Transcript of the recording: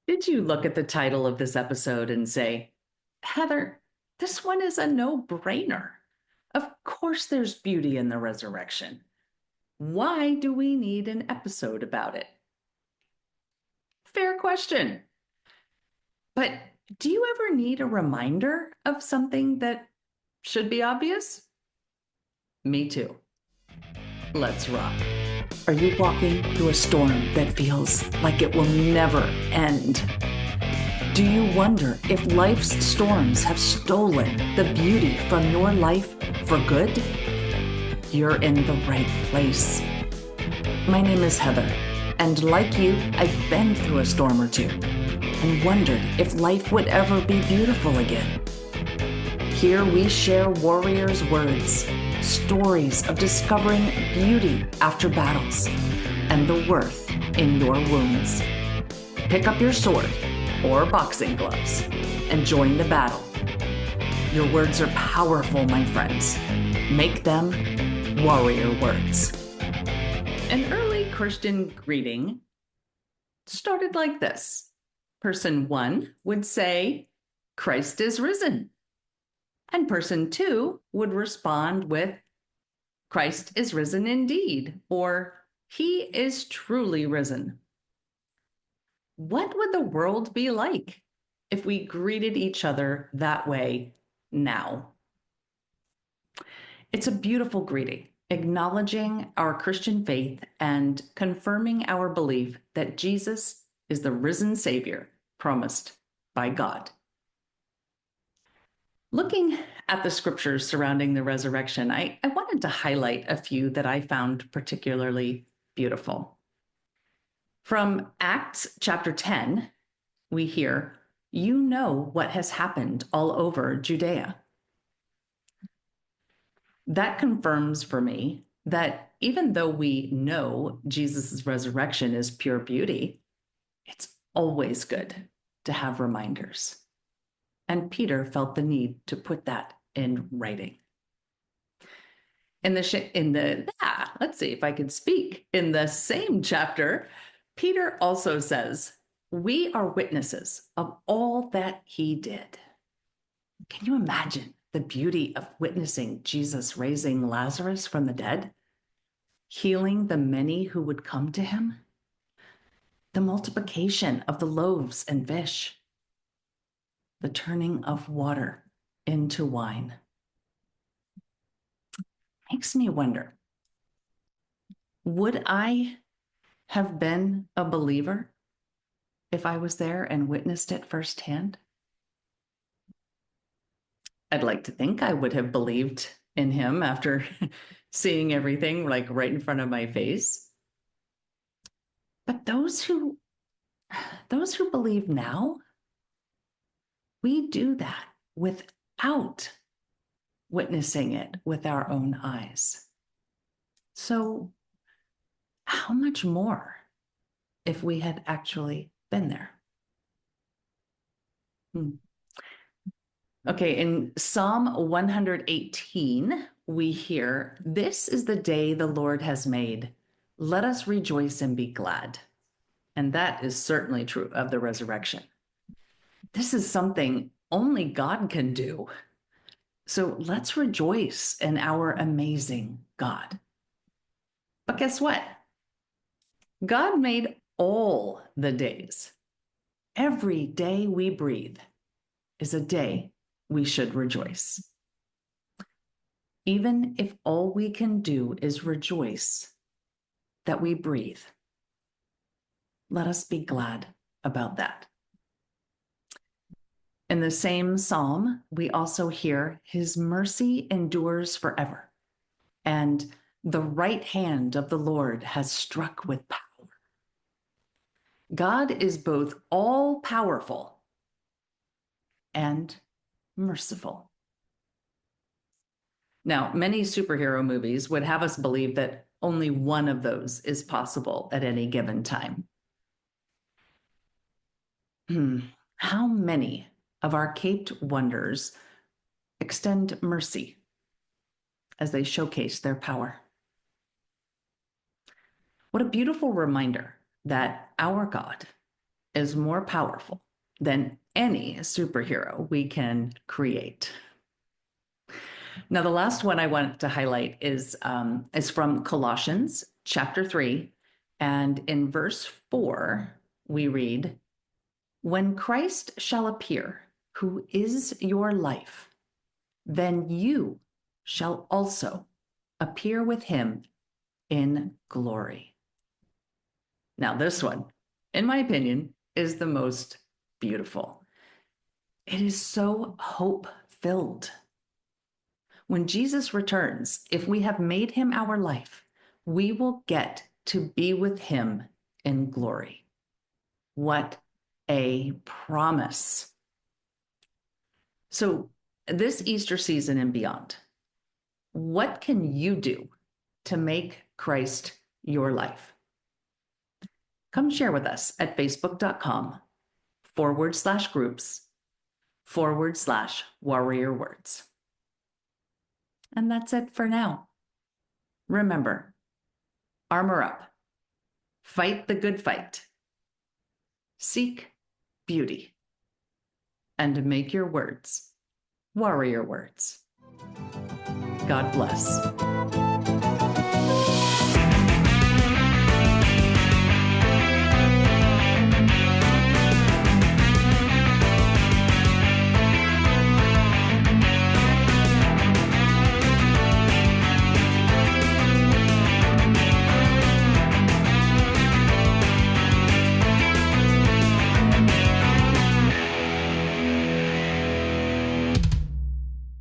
Did you look at the title of this episode and say, Heather, this one is a no-brainer? Of course, there's beauty in the resurrection. Why do we need an episode about it? Fair question. But do you ever need a reminder of something that should be obvious? Me too. Let's rock. Are you walking through a storm that feels like it will never end? Do you wonder if life's storms have stolen the beauty from your life for good? You're in the right place. My name is Heather, and like you, I've been through a storm or two and wondered if life would ever be beautiful again. Here we share warriors' words, stories of discovering beauty after battles, and the worth in your wounds. Pick up your sword or boxing gloves and join the battle. Your words are powerful, my friends. Make them warrior words. An early Christian greeting started like this. Person 1 would say, Christ is risen. And person 2 would respond with, Christ is risen indeed, or he is truly risen. What would the world be like if we greeted each other that way now? It's a beautiful greeting, acknowledging our Christian faith and confirming our belief that Jesus is the risen Savior promised by God. Looking at the scriptures surrounding the resurrection, I wanted to highlight a few that I found particularly beautiful. From Acts chapter 10, we hear, you know what has happened all over Judea. That confirms for me that even though we know Jesus' resurrection is pure beauty, it's always good to have reminders. And Peter felt the need to put that in writing. Let's see if I can speak. In the same chapter, Peter also says, we are witnesses of all that he did. Can you imagine the beauty of witnessing Jesus raising Lazarus from the dead, healing the many who would come to him, the multiplication of the loaves and fish, the turning of water into wine? Makes me wonder, would I have been a believer if I was there and witnessed it firsthand? I'd like to think I would have believed in him after seeing everything like right in front of my face. But those who believe now, we do that without witnessing it with our own eyes. So how much more if we had actually been there? Okay, in Psalm 118, we hear, this is the day the Lord has made. Let us rejoice and be glad. And that is certainly true of the resurrection. This is something only God can do. So let's rejoice in our amazing God. But guess what? God made all the days. Every day we breathe is a day we should rejoice. Even if all we can do is rejoice that we breathe, let us be glad about that. In the same psalm, we also hear his mercy endures forever, and the right hand of the Lord has struck with power. God is both all-powerful and merciful. Now, many superhero movies would have us believe that only one of those is possible at any given time. How many of our caped wonders extend mercy as they showcase their power? What a beautiful reminder that our God is more powerful than any superhero we can create. Now, the last one I want to highlight is from Colossians chapter 3. And in verse 4, we read, "When Christ shall appear, who is your life, then you shall also appear with him in glory." Now, this one, in my opinion, is the most beautiful. It is so hope-filled. When Jesus returns, if we have made him our life, we will get to be with him in glory. What a promise. So, this Easter season and beyond, what can you do to make Christ your life? Come share with us at facebook.com/groups/warrior words. And that's it for now. Remember, armor up, fight the good fight, seek beauty, and make your words warrior words. God bless.